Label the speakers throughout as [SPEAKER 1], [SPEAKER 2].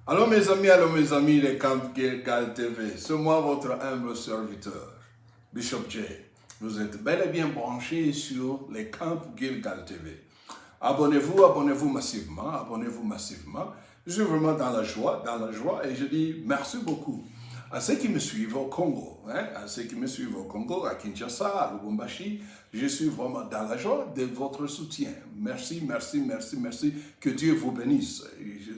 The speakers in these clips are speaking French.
[SPEAKER 1] Allô mes amis de Camp Gilgal TV, c'est moi votre humble serviteur, Bishop J. Vous êtes bel et bien branchés sur les Camp Gilgal TV. Abonnez-vous massivement. Je suis vraiment dans la joie et je dis merci beaucoup à ceux qui me suivent au Congo, à Kinshasa, à Lubumbashi. Je suis vraiment dans la joie de votre soutien. Merci. Que Dieu vous bénisse.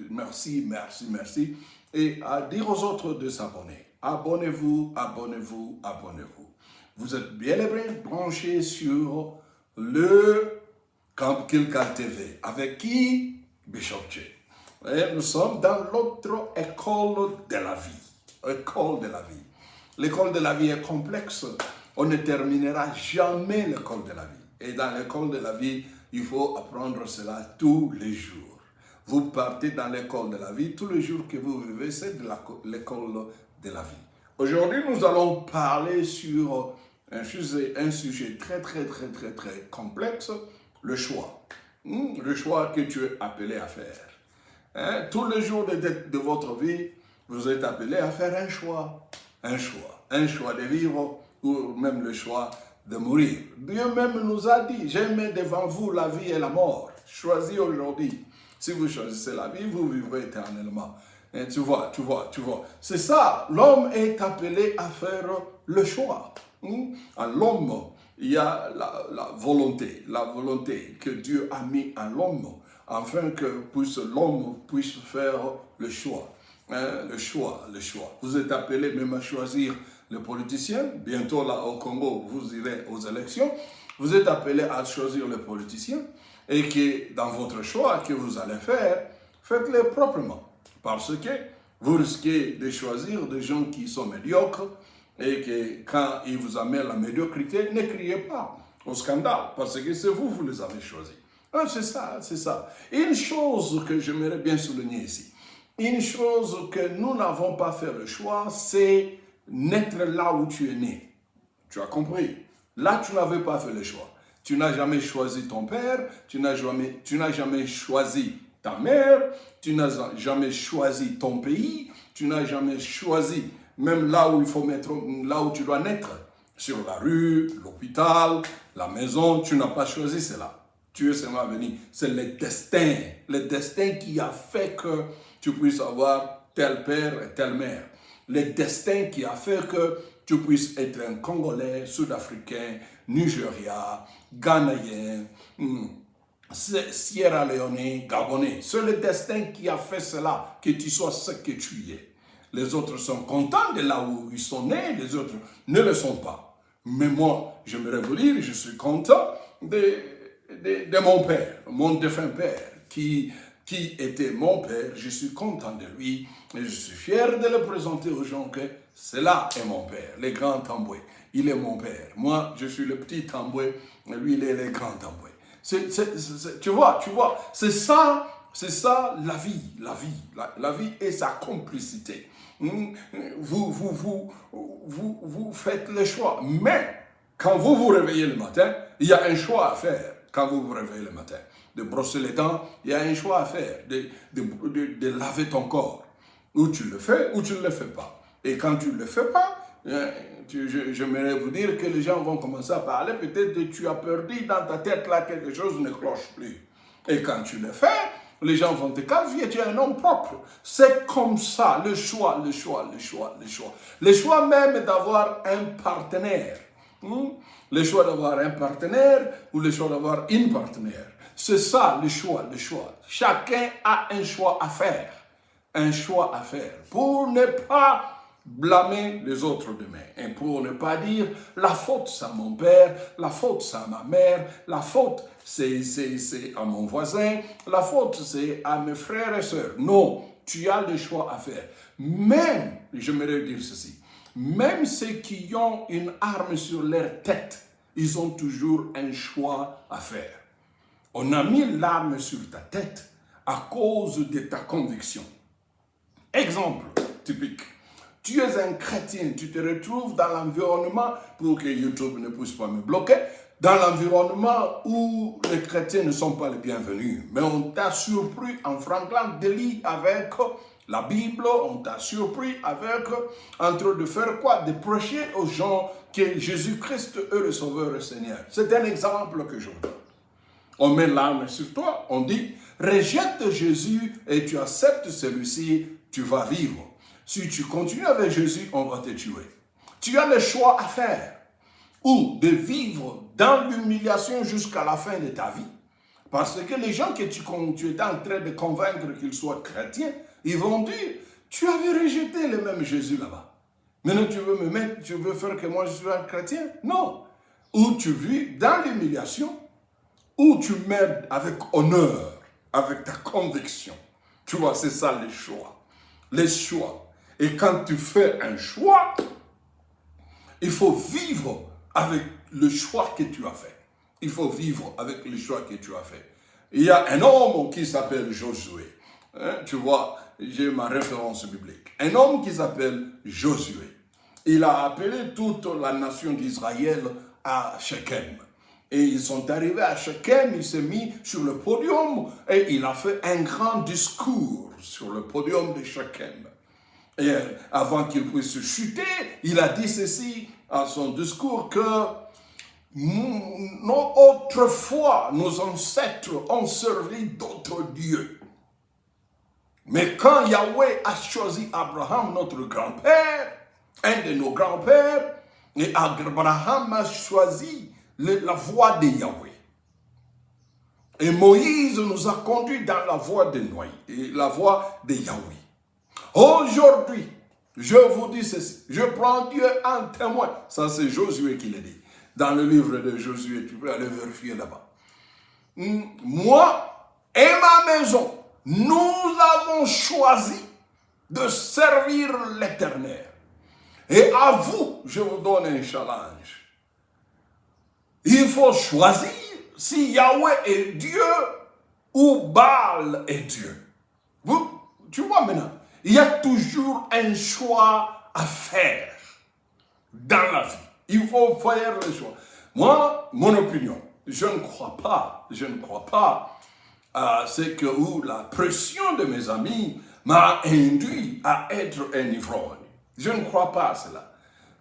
[SPEAKER 1] Merci. Et à dire aux autres de s'abonner. Abonnez-vous. Vous êtes bien et bien branchés sur le Camp Gilgal TV. Avec qui? Bishop J. Et nous sommes dans l'autre école de la vie. L'école de la vie est complexe. On ne terminera jamais l'école de la vie. Et dans l'école de la vie, il faut apprendre cela tous les jours. Vous partez dans l'école de la vie, tous les jours que vous vivez, c'est de l'école de la vie. Aujourd'hui, nous allons parler sur un sujet très complexe, le choix. Le choix que tu es appelé à faire. Tous les jours de votre vie, vous êtes appelé à faire un choix de vivre ou même le choix de mourir. Dieu même nous a dit, j'ai mis devant vous la vie et la mort. Choisis aujourd'hui. Si vous choisissez la vie, vous vivrez éternellement. Et tu vois. C'est ça, l'homme est appelé à faire le choix. À l'homme, il y a la volonté que Dieu a mis à l'homme, afin que l'homme puisse faire le choix. Le choix. Vous êtes appelé même à choisir le politicien. Bientôt là au Congo, vous irez aux élections. Vous êtes appelé à choisir le politicien et que dans votre choix que vous allez faire, faites-le proprement. Parce que vous risquez de choisir des gens qui sont médiocres et que quand ils vous amènent la médiocrité, ne criez pas au scandale parce que c'est vous les avez choisis. C'est ça. Une chose que j'aimerais bien souligner ici. Une chose que nous n'avons pas fait le choix, c'est naître là où tu es né. Tu as compris? Là, tu n'avais pas fait le choix. Tu n'as jamais choisi ton père, tu n'as jamais choisi ta mère, tu n'as jamais choisi ton pays, tu n'as jamais choisi même là où là où tu dois naître. Sur la rue, l'hôpital, la maison, tu n'as pas choisi cela. Tu es seulement venu. C'est le destin qui a fait que tu puisses avoir tel père et telle mère. Le destin qui a fait que tu puisses être un Congolais, Sud-Africain, Nigérien, Ghanéen, Sierra Leone, Gabonais. C'est le destin qui a fait cela, que tu sois ce que tu es. Les autres sont contents de là où ils sont nés, les autres ne le sont pas. Mais moi, j'aimerais vous dire, je suis content de mon père, mon défunt père, qui était mon père. Je suis content de lui et je suis fier de le présenter aux gens que cela est mon père, le grand Tamboué. Il est mon père. Moi, je suis le petit Tamboué, lui, il est le grand Tamboué. Tu vois, c'est ça la vie et sa complicité. Vous faites le choix, mais quand vous vous réveillez le matin, il y a un choix à faire. Quand vous vous réveillez le matin, de brosser les dents, il y a un choix à faire, de laver ton corps. Ou tu le fais, ou tu ne le fais pas. Et quand tu ne le fais pas, j'aimerais vous dire que les gens vont commencer à parler, peut-être que tu as perdu dans ta tête là, quelque chose ne cloche plus. Et quand tu le fais, les gens vont te qualifier, tu es un homme propre. C'est comme ça, le choix. Le choix même d'avoir un partenaire. Le choix d'avoir un partenaire ou le choix d'avoir une partenaire. C'est ça le choix. Chacun a un choix à faire. Pour ne pas blâmer les autres demain. Et pour ne pas dire la faute c'est à mon père, la faute c'est à ma mère, la faute c'est à mon voisin, la faute c'est à mes frères et sœurs. Non, tu as le choix à faire. Même, j'aimerais dire ceci, même ceux qui ont une arme sur leur tête, ils ont toujours un choix à faire. On a mis l'arme sur ta tête à cause de ta conviction. Exemple typique. Tu es un chrétien, tu te retrouves dans l'environnement, pour que YouTube ne puisse pas me bloquer, dans l'environnement où les chrétiens ne sont pas les bienvenus. Mais on t'a surpris en franglin délit avec La Bible, on t'a surpris avec, en train de faire quoi? De prêcher aux gens que Jésus-Christ est le Sauveur et le Seigneur. C'est un exemple que je vous donne. On met l'arme sur toi, on dit, rejette Jésus et tu acceptes celui-ci, tu vas vivre. Si tu continues avec Jésus, on va te tuer. Tu as le choix à faire, ou de vivre dans l'humiliation jusqu'à la fin de ta vie, parce que les gens que tu es en train de convaincre qu'ils soient chrétiens, ils vont dire, tu avais rejeté le même Jésus là-bas. Maintenant, tu veux faire que moi je sois un chrétien? Non. Ou tu vis dans l'humiliation, ou tu meurs avec honneur, avec ta conviction. Tu vois, c'est ça les choix. Les choix. Et quand tu fais un choix, il faut vivre avec le choix que tu as fait. Il faut vivre avec le choix que tu as fait. Il y a un homme qui s'appelle Josué. Hein, tu vois, j'ai ma référence biblique. Un homme qui s'appelle Josué. Il a appelé toute la nation d'Israël à Shechem. Et ils sont arrivés à Shechem, il s'est mis sur le podium et il a fait un grand discours sur le podium de Shechem. Et avant qu'il puisse chuter, il a dit ceci à son discours que autrefois, nos ancêtres ont servi d'autres dieux. Mais quand Yahweh a choisi Abraham, notre grand-père, un de nos grands-pères, et Abraham a choisi la voie de Yahweh. Et Moïse nous a conduits dans la voie de Yahweh. Aujourd'hui, je vous dis ceci, je prends Dieu en témoin. Ça, c'est Josué qui l'a dit. Dans le livre de Josué, tu peux aller vérifier là-bas. Moi et ma maison, nous avons choisi de servir l'Éternel. Et à vous, je vous donne un challenge. Il faut choisir si Yahweh est Dieu ou Baal est Dieu. Tu vois maintenant, il y a toujours un choix à faire dans la vie. Il faut faire le choix. Moi, mon opinion, je ne crois pas à ce que la pression de mes amis m'a induit à être un ivrogne. Je ne crois pas à cela.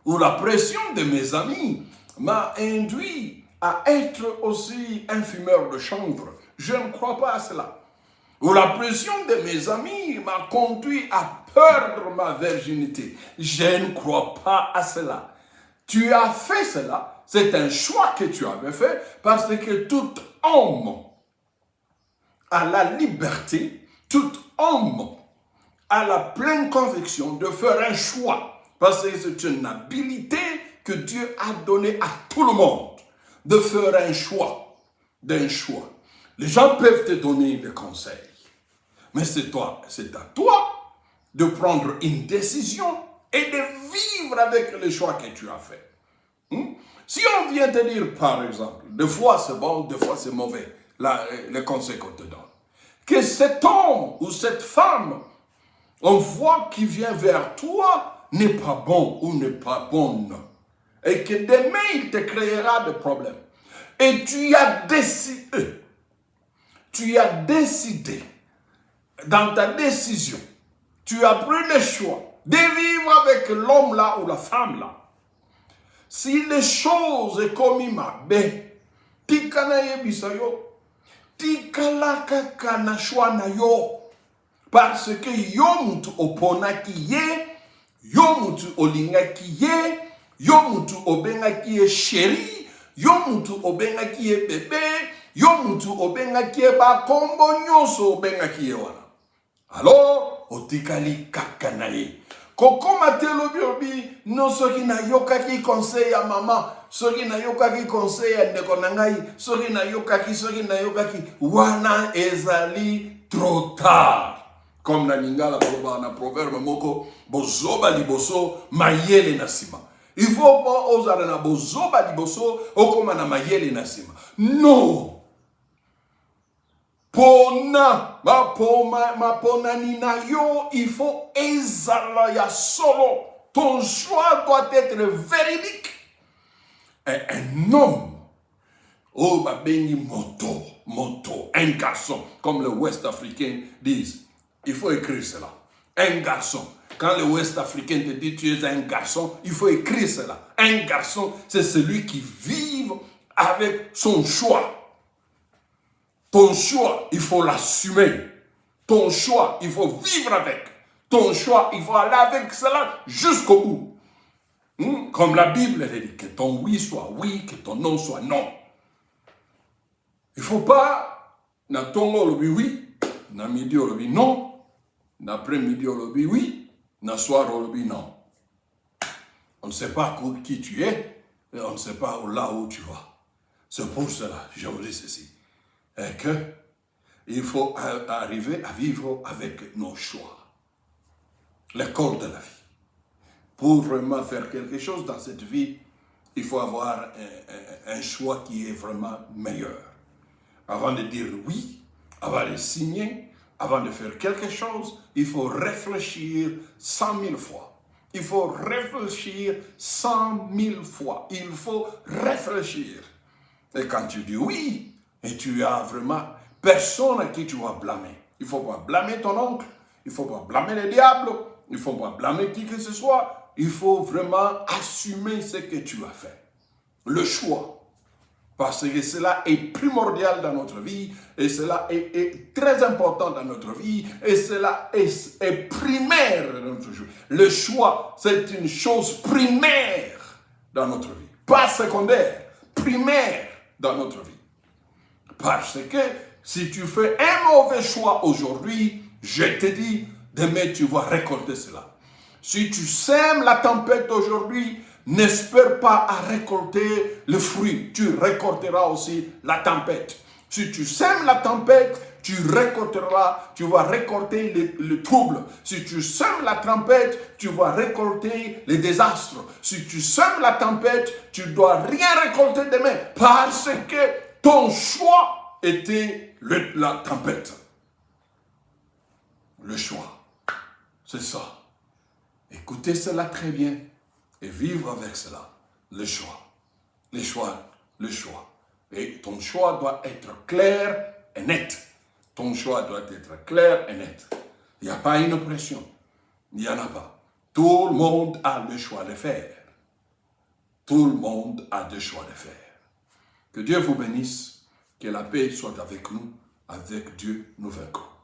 [SPEAKER 1] Ou la pression de mes amis m'a induit à être aussi un fumeur de chanvre. Je ne crois pas à cela. Ou la pression de mes amis m'a conduit à perdre ma virginité. Je ne crois pas à cela. Tu as fait cela, c'est un choix que tu avais fait, parce que tout homme a la liberté, tout homme a la pleine conviction de faire un choix, parce que c'est une habilité que Dieu a donnée à tout le monde, de faire un choix, d'un choix. Les gens peuvent te donner des conseils, mais c'est à toi de prendre une décision et de vivre avec le choix que tu as fait. Si on vient te dire, par exemple, des fois c'est bon, des fois c'est mauvais, les conseils qu'on te donne, que cet homme ou cette femme, on voit qui vient vers toi, n'est pas bon ou n'est pas bonne, et que demain il te créera des problèmes. Et tu as décidé, dans ta décision, tu as pris le choix de vivre avec l'homme là ou la femme là. Si les choses est comme il m'a bé, tikana yebisa yo, tikala kaka na choix na yo, parce que yo mutu opona ki ye, yo mutu olinga ki ye, yo mutu obenga ki ye chéri, yo mutu obenga ki ye bébé, yo mutu obenga ki ye ba kombo nyonso obenga ki ye wana. Alors, otikali kaka na ye. Koko matelo biobi, no soki na yoka ki conseil ya mama, soki na yoka ki conseil ya ndeko na ngai, soki na yoka ki, wana ezali trop tard. Comme na lingala baloba na proverbe moko, bozoba liboso, mayele na sima. Il faut pas oser na bozoba liboso, okoma na mayele na sima. Non! Pona, ma pona nina yo, il faut ezala ya solo. Ton choix doit être véridique. Et un homme, oh, ma béni moto, un garçon, comme les Ouest-Africains disent, il faut écrire cela. Un garçon. Quand le Ouest africain te dit tu es un garçon, il faut écrire cela. Un garçon, c'est celui qui vit avec son choix. Ton choix, il faut l'assumer. Ton choix, il faut vivre avec. Ton choix, il faut aller avec cela jusqu'au bout. Comme la Bible, elle dit que ton oui soit oui, que ton non soit non. Il ne faut pas, na tongo lobi oui, na midi lobi non, na après-midi lobi oui, na soir lobi non. On ne sait pas qui tu es, et on ne sait pas là où tu vas. C'est pour cela, je vous dis ceci, et que il faut arriver à vivre avec nos choix. L'école de la vie. Pour vraiment faire quelque chose dans cette vie, il faut avoir un choix qui est vraiment meilleur. Avant de dire oui, avant de signer, avant de faire quelque chose, il faut réfléchir 100 000 fois. Il faut réfléchir 100 000 fois. Il faut réfléchir. Et quand tu dis oui, et tu as vraiment personne à qui tu vas blâmer. Il ne faut pas blâmer ton oncle, il ne faut pas blâmer le diable, il ne faut pas blâmer qui que ce soit. Il faut vraiment assumer ce que tu as fait. Le choix. Parce que cela est primordial dans notre vie, et cela est très important dans notre vie, et cela est primaire dans notre vie. Le choix, c'est une chose primaire dans notre vie. Pas secondaire, primaire dans notre vie. Parce que si tu fais un mauvais choix aujourd'hui, je te dis, demain tu vas récolter cela. Si tu sèmes la tempête aujourd'hui, n'espère pas à récolter le fruit. Tu récolteras aussi la tempête. Si tu sèmes la tempête, tu récolteras, tu vas récolter le trouble. Si tu sèmes la tempête, tu vas récolter les désastres. Si tu sèmes la tempête, tu ne dois rien récolter demain. Parce que ton choix était la tempête. Le choix. C'est ça. Écoutez cela très bien et vivre avec cela. Le choix. Le choix. Le choix. Et ton choix doit être clair et net. Ton choix doit être clair et net. Il n'y a pas une pression. Il n'y en a pas. Tout le monde a le choix de faire. Tout le monde a le choix de faire. Que Dieu vous bénisse. Que la paix soit avec nous. Avec Dieu, nous vaincrons.